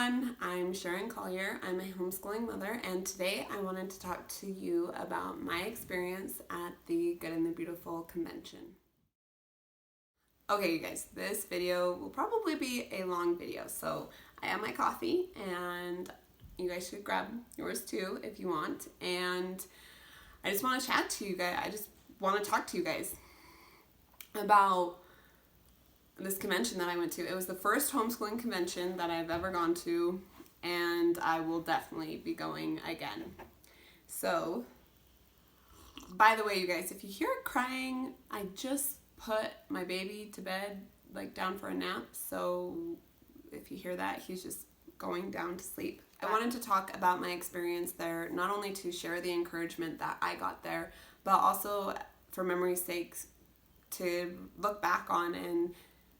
everyone, I'm Sharon Collier. I'm a homeschooling mother, and today I wanted to talk to you about my experience at the Good and the Beautiful convention. Okay, you guys, this video will probably be a long video, so I have my coffee, and you guys should grab yours too if you want, and I just want to chat to you guys. I just want to talk to you guys about this convention that I went to. It was the first homeschooling convention that I've ever gone to, and I will definitely be going again. So, by the way, you guys, if you hear crying, I just put my baby to bed, like down for a nap, so if you hear that, he's just going down to sleep. I wanted to talk about my experience there, not only to share the encouragement that I got there, but also for memory's sake to look back on and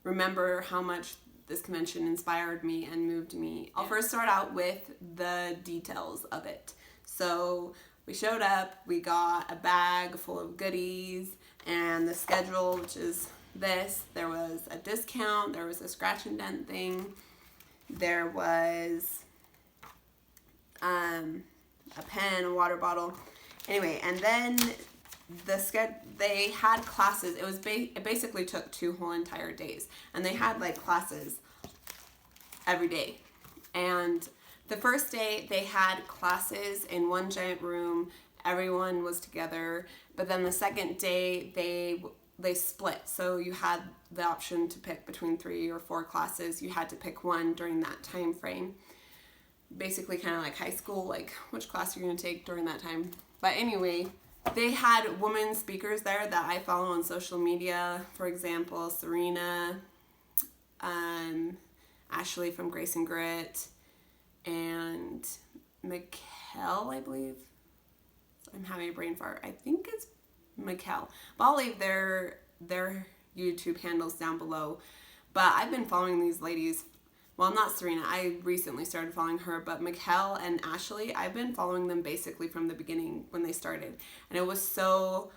remember how much this convention inspired me and moved me. I'll first start out with the details of it. So we showed up, we got a bag full of goodies and the schedule, which is this. There was a discount, there was a scratch and dent thing, there was a pen, a water bottle. Anyway, and then they had classes. It basically took 2 whole entire days, and they had like classes every day. And the first day they had classes in one giant room, everyone was together, but then the second day they split, so you had the option to pick between 3 or 4 classes. You had to pick one during that time frame, basically kind of like high school, like which class you're going to take during that time. But anyway, they had women speakers there that I follow on social media. For example, Syreena, Ashlee from GraceandGrit, and Mikkel, I believe. I'm having a brain fart. I think it's Mikkel. But I'll leave their YouTube handles down below. But I've been following these ladies. Well, not Syreena. I recently started following her, but Mikkel and Ashlee, I've been following them basically from the beginning when they started. And it was so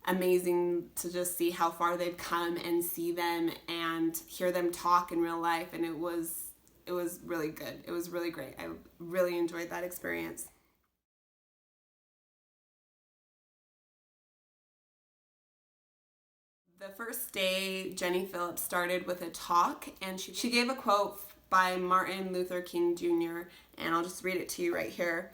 amazing to just see how far they've come and see them and hear them talk in real life. And it was really good. It was really great. I really enjoyed that experience. The first day, Phillips started with a talk, and she gave a quote by Martin Luther King Jr., and I'll just read it to you right here.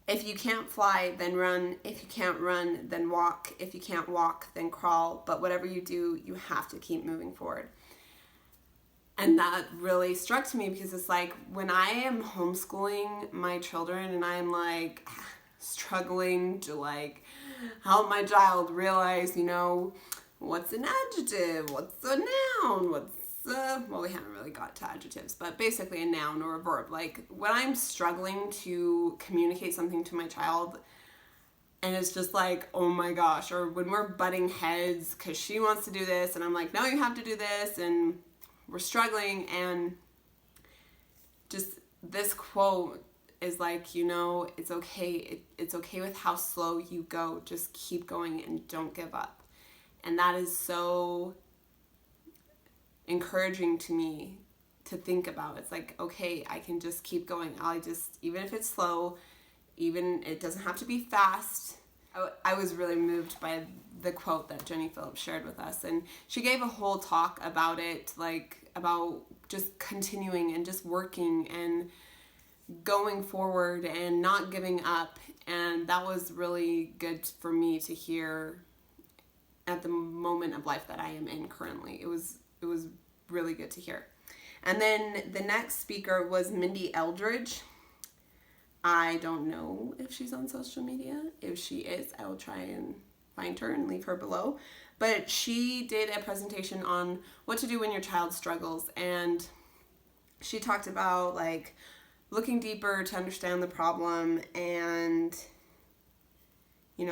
If you can't fly, then run. If you can't run, then walk. If you can't walk, then crawl. But whatever you do, you have to keep moving forward. And that really struck to me, because it's like when I am homeschooling my children and I'm like struggling to like help my child realize, what's an adjective, what's a noun, well, we haven't really got to adjectives, but basically a noun or a verb. Like when I'm struggling to communicate something to my child and it's just like, oh my gosh, or when we're butting heads because she wants to do this and I'm like, no, you have to do this, and we're struggling, and just this quote is like, it's okay. It's okay with how slow you go. Just keep going and don't give up. And that is so encouraging to me to think about. It's like, okay, I can just keep going. Even if it's slow, even it doesn't have to be fast. I was really moved by the quote that Phillips shared with us. And she gave a whole talk about it, like about just continuing and just working and going forward and not giving up. And that was really good for me to hear at the moment of life that I am in currently. It was really good to hear. And then the next speaker was Mindy Eldridge. I don't know if she's on social media. If she is, I will try and find her and leave her below. But she did a presentation on what to do when your child struggles, and she talked about like looking deeper to understand the problem and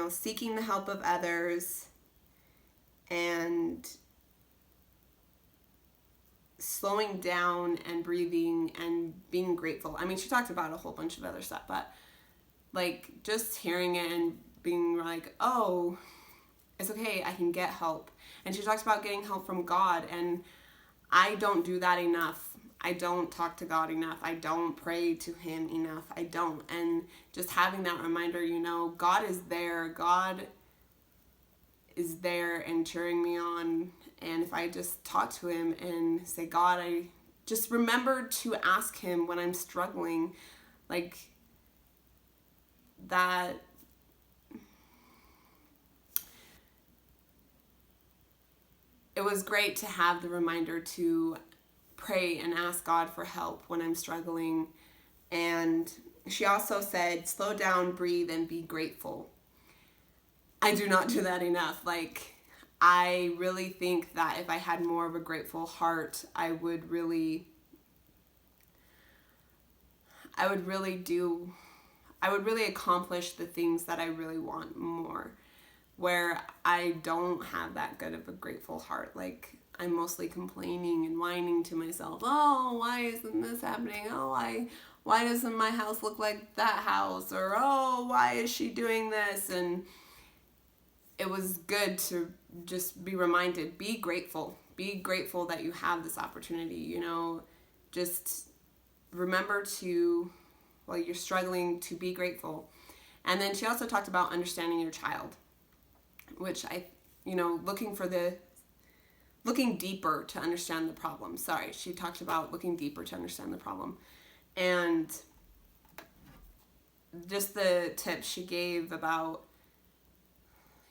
seeking the help of others and slowing down and breathing and being grateful. I mean, she talked about a whole bunch of other stuff, but like just hearing it and being like, oh, it's okay, I can get help. And she talks about getting help from God, and I don't do that enough. I don't talk to God enough. I don't pray to him enough. I don't. And just having that reminder, you know, God is there. God is there and cheering me on. And if I just talk to him and say, God, I just remember to ask him when I'm struggling, like that. It was great to have the reminder to pray and ask God for help when I'm struggling. And she also said, slow down, breathe, and be grateful. I do not do that enough. Like, I really think that if I had more of a grateful heart, I would really accomplish the things that I really want more. Where I don't have that good of a grateful heart. Like, I'm mostly complaining and whining to myself. Oh, why isn't this happening? Oh, why doesn't my house look like that house? Or, oh, why is she doing this? And it was good to just be reminded, be grateful. Be grateful that you have this opportunity, you know. Just remember to, while you're struggling, to be grateful. And then she also talked about understanding your child, which looking deeper to understand the problem. Sorry, she talked about looking deeper to understand the problem. And just the tips she gave about,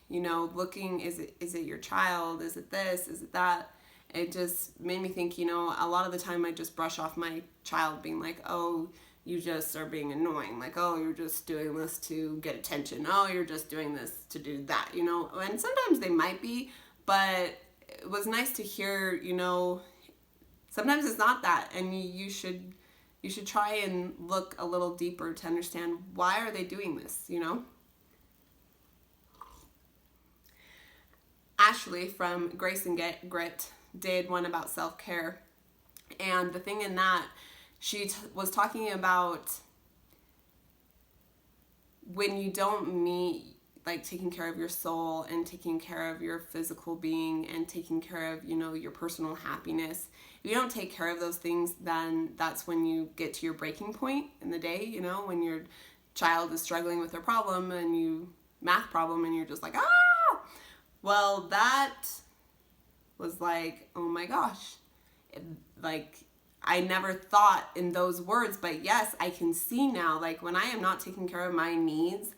you know, looking, is it your child? Is it this? Is it that? It just made me think, you know, a lot of the time I just brush off my child being like, oh, you just are being annoying. Like, oh, you're just doing this to get attention. Oh, you're just doing this to do that, you know. And sometimes they might be, but it was nice to hear, you know, sometimes it's not that. And you should try and look a little deeper to understand, why are they doing this, you know. Ashlee from GraceandGrit did one about self-care. And the thing in that, she was talking about when you don't meet, like, taking care of your soul and taking care of your physical being and taking care of, you know, your personal happiness. If you don't take care of those things, then that's when you get to your breaking point in the day, you know, when your child is struggling with their problem and math problem, and you're just like, ah! Well, that was like, oh my gosh. Like, I never thought in those words, but yes, I can see now, like, when I am not taking care of my needs,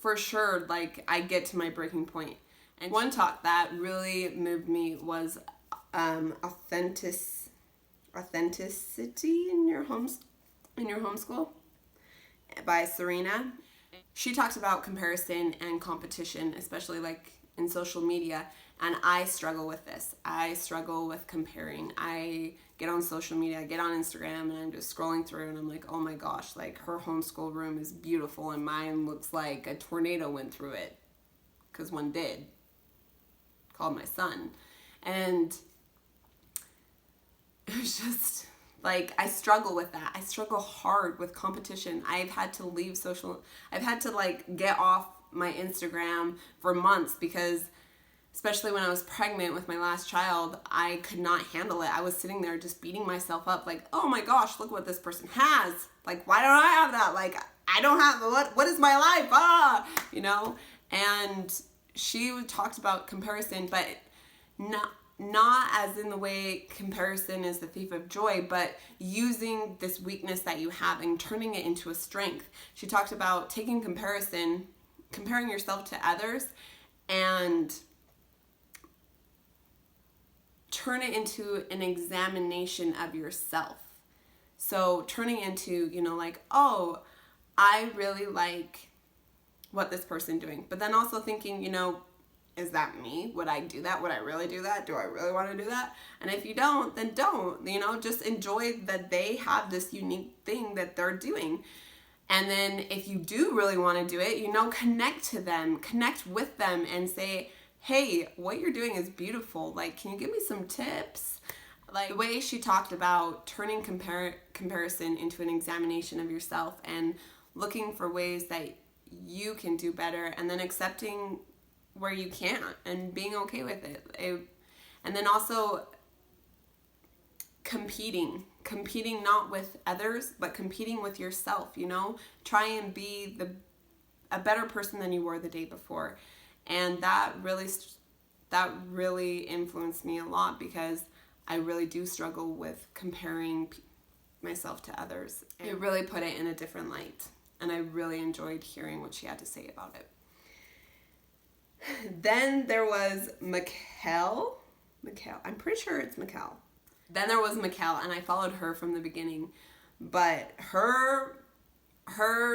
for sure, like, I get to my breaking point. And one talk that really moved me was authenticity in your homeschool by Syreena. She talks about comparison and competition, especially like in social media, and I struggle with this. I struggle with comparing. I get on social media, I get on Instagram, and I'm just scrolling through, and I'm like, oh my gosh, like, her homeschool room is beautiful, and mine looks like a tornado went through it, because one did, called my son. And it was just, like, I struggle with that. I struggle hard with competition. I've had to like get off my Instagram for months because, especially when I was pregnant with my last child, I could not handle it. I was sitting there just beating myself up like, oh my gosh, look what this person has. Like, why don't I have that? Like, I don't have, what is my life? You know? And she talked about comparison, but not as in the way comparison is the thief of joy, but using this weakness that you have and turning it into a strength. She talked about taking comparing yourself to others, and turn it into an examination of yourself. So turning into, you know, like, oh, I really like what this person doing. But then also thinking, you know, is that me? Would I do that? Would I really do that? Do I really want to do that? And if you don't, then don't. You know, just enjoy that they have this unique thing that they're doing. And then if you do really want to do it, you know, connect to them, connect with them and say, hey, what you're doing is beautiful. Like, can you give me some tips? Like, the way she talked about turning comparison into an examination of yourself and looking for ways that you can do better, and then accepting where you can't and being okay with it. And then also competing not with others, but competing with yourself, you know? Try and be a better person than you were the day before. And that really influenced me a lot, because I really do struggle with comparing myself to others. It really put it in a different light, and I really enjoyed hearing what she had to say about it. Then there was Mikael. I'm pretty sure it's Mikkel. Then there was Mikkel, and I followed her from the beginning, but her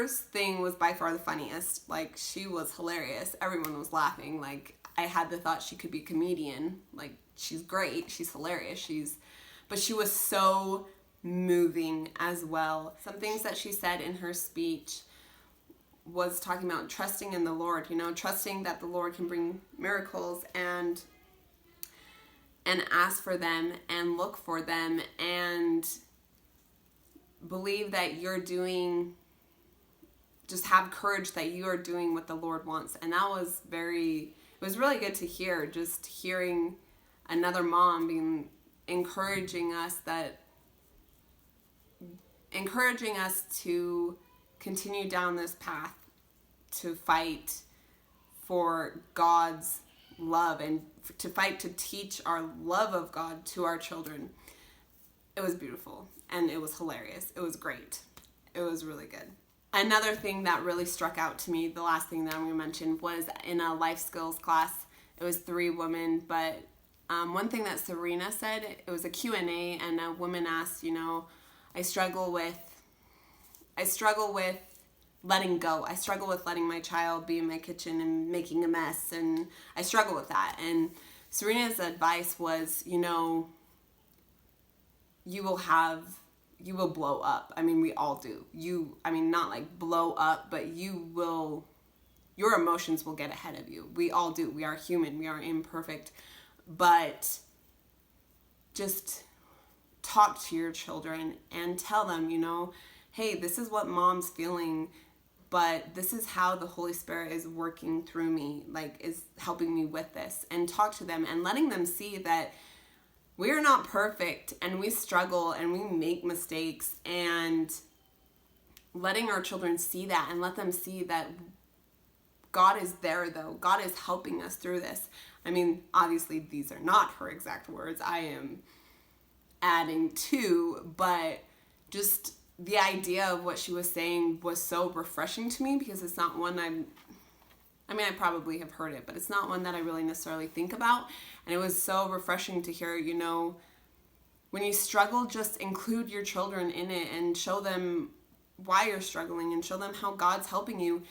thing was by far the funniest. Like, she was hilarious. Everyone was laughing. Like, I had the thought she could be a comedian. Like, she's great. She's hilarious. But she was so moving as well. Some things that she said in her speech was talking about trusting in the Lord, you know, trusting that the Lord can bring miracles, and ask for them and look for them and believe that just have courage that you are doing what the Lord wants. And that was it was really good to hear, just hearing another mom encouraging us to continue down this path, to fight for God's love and to fight to teach our love of God to our children. It was beautiful, and it was hilarious. It was great. It was really good. Another thing that really struck out to me, the last thing that I'm going to mention, was in a life skills class. It was 3 women, but one thing that Syreena said, it was a Q&A, and a woman asked, you know, I struggle with letting go. I struggle with letting my child be in my kitchen and making a mess, and I struggle with that. And Syreena's advice was, you know, you will blow up. I mean, we all do. Not like blow up, but your emotions will get ahead of you. We all do. We are human. We are imperfect. But just talk to your children and tell them, you know, hey, this is what mom's feeling, but this is how the Holy Spirit is working through me, like is helping me with this. And talk to them and letting them see that we are not perfect, and we struggle and we make mistakes, and letting our children see that and let them see that God is there, though. God is helping us through this. I mean, obviously these are not her exact words. I am adding to, but just the idea of what she was saying was so refreshing to me, because it's not one I probably have heard it, but it's not one that I really necessarily think about. And it was so refreshing to hear, you know, when you struggle, just include your children in it and show them why you're struggling and show them how God's helping you.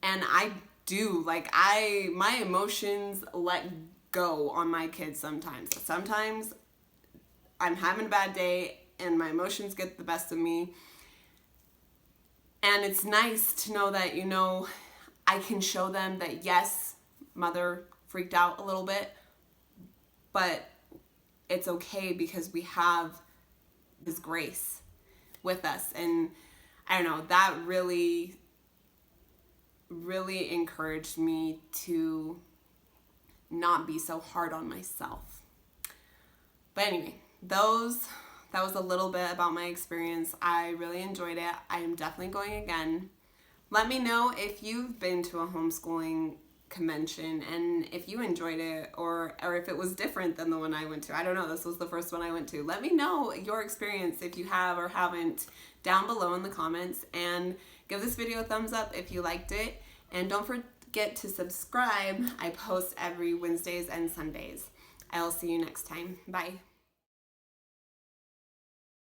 And I do, my emotions let go on my kids sometimes. Sometimes I'm having a bad day and my emotions get the best of me. And it's nice to know that, you know, I can show them that, yes, mother freaked out a little bit, but it's okay because we have His grace with us. And I don't know, that really, really encouraged me to not be so hard on myself. But anyway, that was a little bit about my experience. I really enjoyed it. I am definitely going again. Let me know if you've been to a homeschooling convention and if you enjoyed it, or if it was different than the one I went to. I don't know. This was the first one I went to. Let me know your experience if you have or haven't down below in the comments, and give this video a thumbs up if you liked it. And don't forget to subscribe. I post every Wednesdays and Sundays. I'll see you next time. Bye.